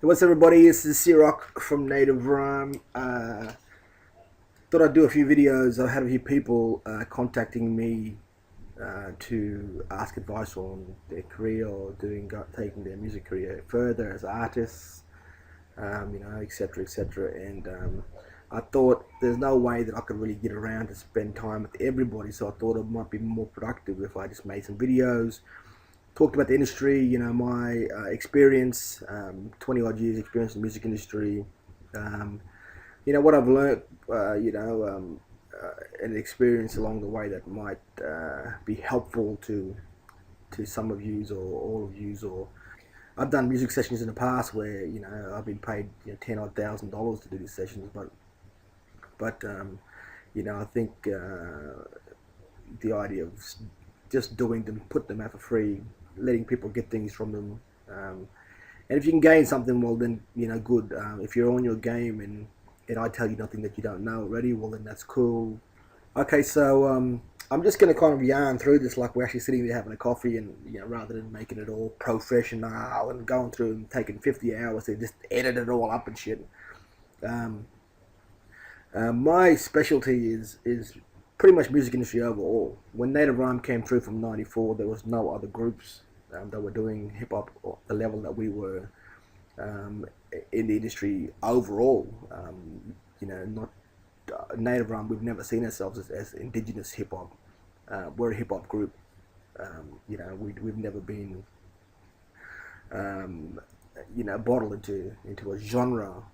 What's everybody? This is C-Roc from Native Ryme. Thought I'd do a few videos. I had a few people contacting me to ask advice on their career or taking their music career further as artists, etc., etc. And I thought there's no way that I could really get around to spend time with everybody, so I thought it might be more productive if I just made some videos, talked about the industry, my experience, 20 odd years experience in the music industry, um, what I've learned, and experience along the way that might be helpful to some of yous or all of yous. Or I've done music sessions in the past where I've been paid $10,000 to do these sessions, but I think the idea of just doing them, put them out for free, letting people get things from them. And if you can gain something, well then, good. If you're on your game and I tell you nothing that you don't know already, well then that's cool. Okay, so I'm just going to kind of yarn through this like we're actually sitting there having a coffee, and rather than making it all professional and going through and taking 50 hours to just edit it all up and shit. Um, my specialty is pretty much music industry overall. When Native Ryme came through from '94, there was no other groups that were doing hip hop at the level that we were um, in the industry overall. Not Native Ryme. We've never seen ourselves as indigenous hip hop. We're a hip hop group. We've never been um, bottled into a genre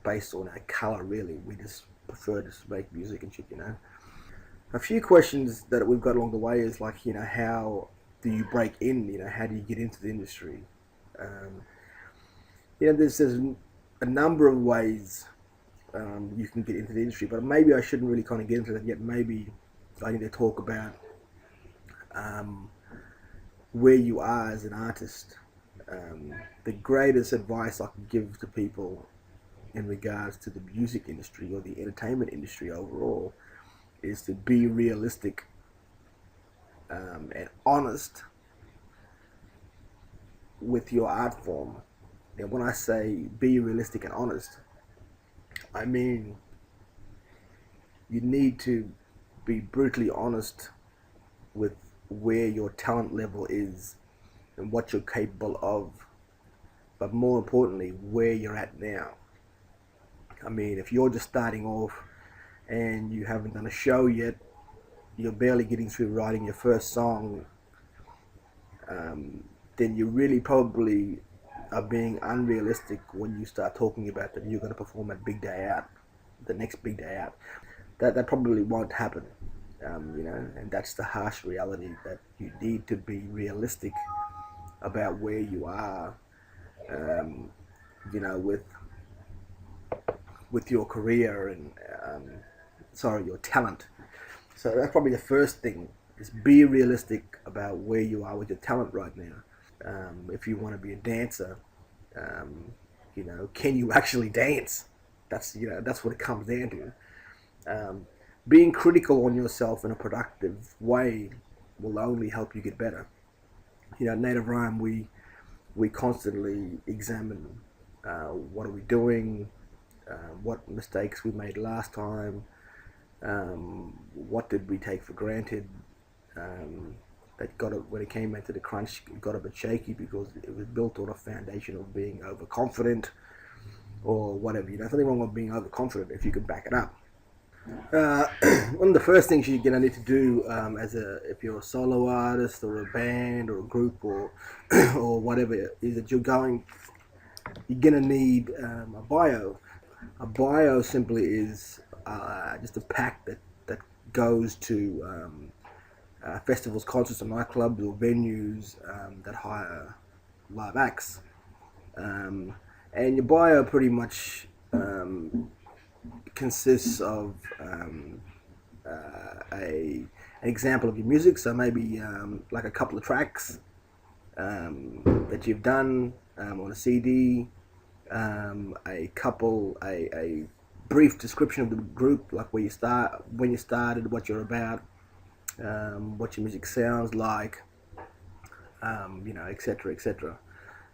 based on our color. Really, we just prefer to make music and shit. A few questions that we've got along the way is like, how do you break in? How do you get into the industry? Um, there's a number of ways you can get into the industry, but maybe I shouldn't really kind of get into that yet. Maybe I need to talk about um, where you are as an artist. The greatest advice I can give to people in regards to the music industry or the entertainment industry overall is to be realistic and honest with your art form. And when I say be realistic and honest, I mean you need to be brutally honest with where your talent level is and what you're capable of, but more importantly, where you're at now. I mean, if you're just starting off and you haven't done a show yet, you're barely getting through writing your first song, then you really probably are being unrealistic when you start talking about that you're going to perform at Big Day Out, the next Big Day Out. That probably won't happen, and that's the harsh reality, that you need to be realistic about where you are, um, with your career and your talent. So that's probably the first thing, is be realistic about where you are with your talent right now. If you want to be a dancer, can you actually dance? That's what it comes down to. Being critical on yourself in a productive way will only help you get better. At Native Ryme, we constantly examine what are we doing, what mistakes we made last time, what did we take for granted. That got it when it came into the crunch, it got a bit shaky because it was built on a foundation of being overconfident or whatever. There's nothing wrong with being overconfident if you can back it up. One of the first things you're gonna need to do, if you're a solo artist or a band or a group or or whatever, is that you're gonna need a bio. A bio simply is just a pack that goes to festivals, concerts, and nightclubs or venues that hire live acts. And your bio pretty much consists of an example of your music. So maybe like a couple of tracks that you've done on a CD, a brief description of the group, like where you start, when you started, what you're about, what your music sounds like, etc., etc.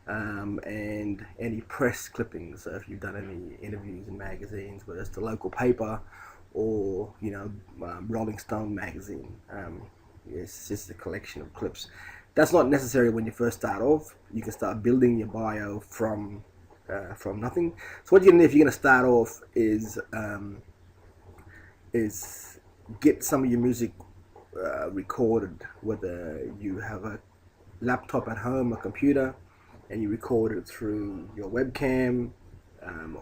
and any press clippings. So if you've done any interviews in magazines, whether it's the local paper or Rolling Stone magazine, it's just a collection of clips. That's not necessary when you first start off. You can start building your bio from nothing. So what you're gonna do if you're gonna start off is get some of your music recorded, whether you have a laptop at home, a computer, and you record it through your webcam,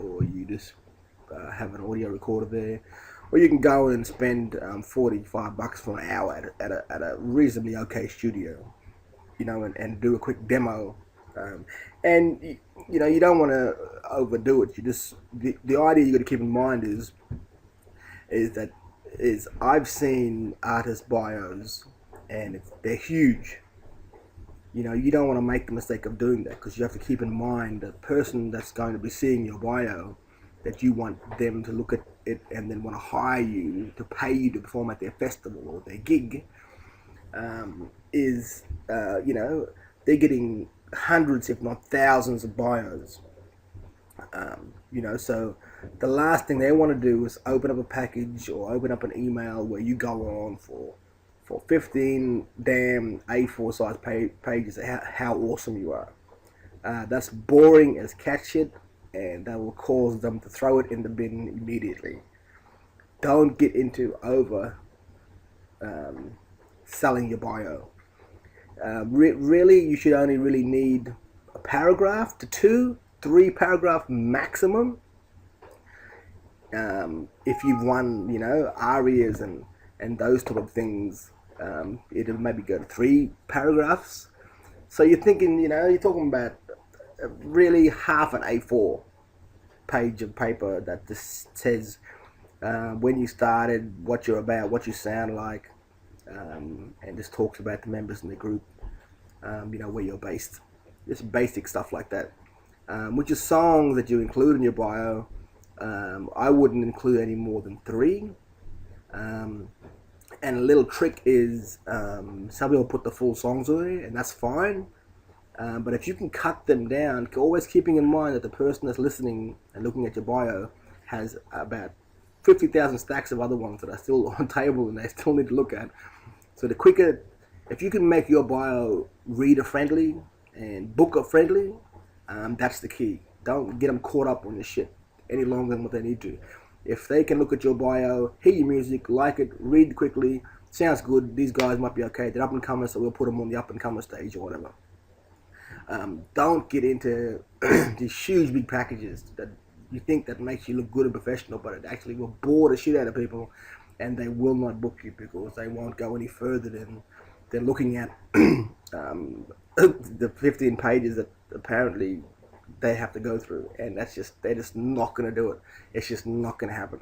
or you just have an audio recorder there, or you can go and spend $45 for an hour at a reasonably okay studio, and do a quick demo. And you don't want to overdo it. You just the idea you got to keep in mind is is I've seen artist bios, and they're huge. You don't want to make the mistake of doing that, because you have to keep in mind the person that's going to be seeing your bio, that you want them to look at it and then want to hire you to pay you to perform at their festival or their gig. Is they're getting hundreds, if not thousands, of bios. So the last thing they want to do is open up a package or open up an email where you go on for 15 damn A4 size pages of how awesome you are. That's boring as cat shit, and that will cause them to throw it in the bin immediately. Don't get into over selling your bio. Really, you should only really need a paragraph to 2-3 paragraph maximum. If you've won, arias and those type of things, it'll maybe go to 3 paragraphs. So you're thinking, you're talking about really half an A4 page of paper that just says when you started, what you're about, what you sound like, and just talks about the members in the group, where you're based. Just basic stuff like that. Which is songs that you include in your bio. I wouldn't include any more than 3. And a little trick is some people put the full songs on there, and that's fine. But if you can cut them down, always keeping in mind that the person that's listening and looking at your bio has about 50,000 stacks of other ones that are still on table and they still need to look at. So the quicker, if you can make your bio reader friendly and booker friendly, that's the key. Don't get them caught up on your shit any longer than what they need to. If they can look at your bio, hear your music, like it, read quickly, sounds good, these guys might be okay, they're up and comers, so we'll put them on the up and comer stage or whatever. Don't get into these huge big packages that you think that makes you look good and professional, but it actually will bore the shit out of people, and they will not book you because they won't go any further than looking at the 15 pages that apparently they have to go through, and they're just not going to do it. It's just not going to happen.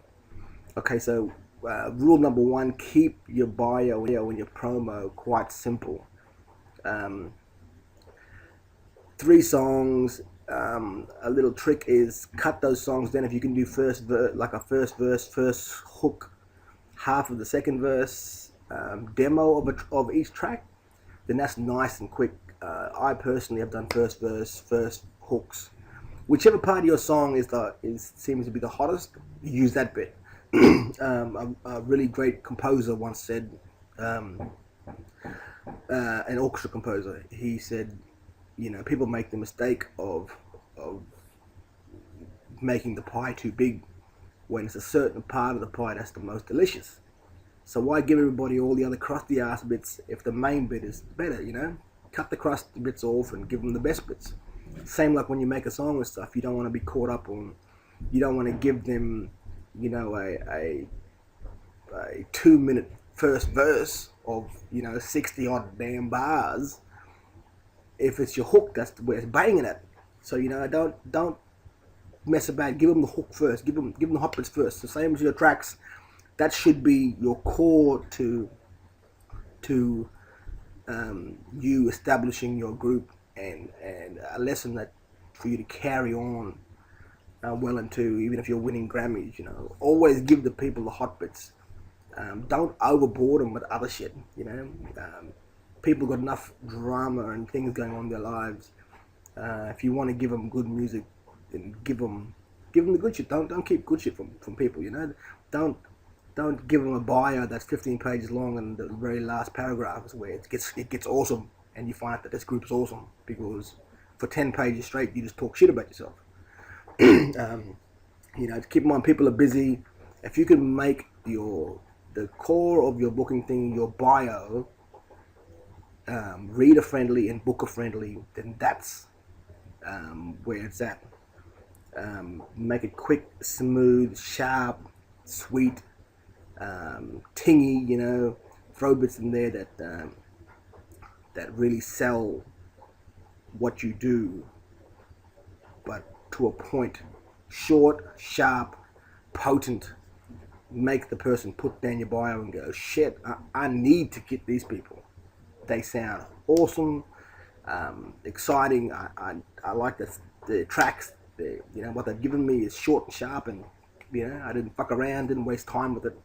Okay, so rule number 1, keep your bio and your promo quite simple. 3 songs. A little trick is cut those songs down. If you can do first verse, first hook, half of the second verse, demo of each track, then that's nice and quick. I personally have done first verse, first hooks. Whichever part of your song seems to be the hottest, use that bit. A really great composer once said, an orchestra composer, he said, people make the mistake of making the pie too big when it's a certain part of the pie that's the most delicious. So why give everybody all the other crusty ass bits if the main bit is better, Cut the crusty bits off and give them the best bits. Same like when you make a song and stuff, you don't want to be caught up on, you don't want to give them, a 2-minute first verse of, 60 odd damn bars. If it's your hook, that's where it's banging it. So don't mess about. Give them the hook first. Give them the hot bits first. The same as your tracks. That should be your core to you establishing your group, and a lesson that for you to carry on well into, even if you're winning Grammys. Always give the people the hot bits. Don't overboard them with other shit. People got enough drama and things going on in their lives. If you want to give them good music, then give them the good shit. Don't keep good shit from people. You know, don't don't give them a bio that's 15 pages long and the very last paragraph is where it gets awesome and you find out that this group's awesome because for 10 pages straight you just talk shit about yourself. To keep in mind, people are busy. If you can make the core of your booking thing, your bio, reader friendly and booker friendly, then that's where it's at. Make it quick, smooth, sharp, sweet, tingy. Throw bits in there that really sell what you do, but to a point. Short, sharp, potent. Make the person put down your bio and go, shit, I need to get these people. They sound awesome, exciting. I like the tracks. What they've given me is short and sharp, and I didn't fuck around, didn't waste time with it.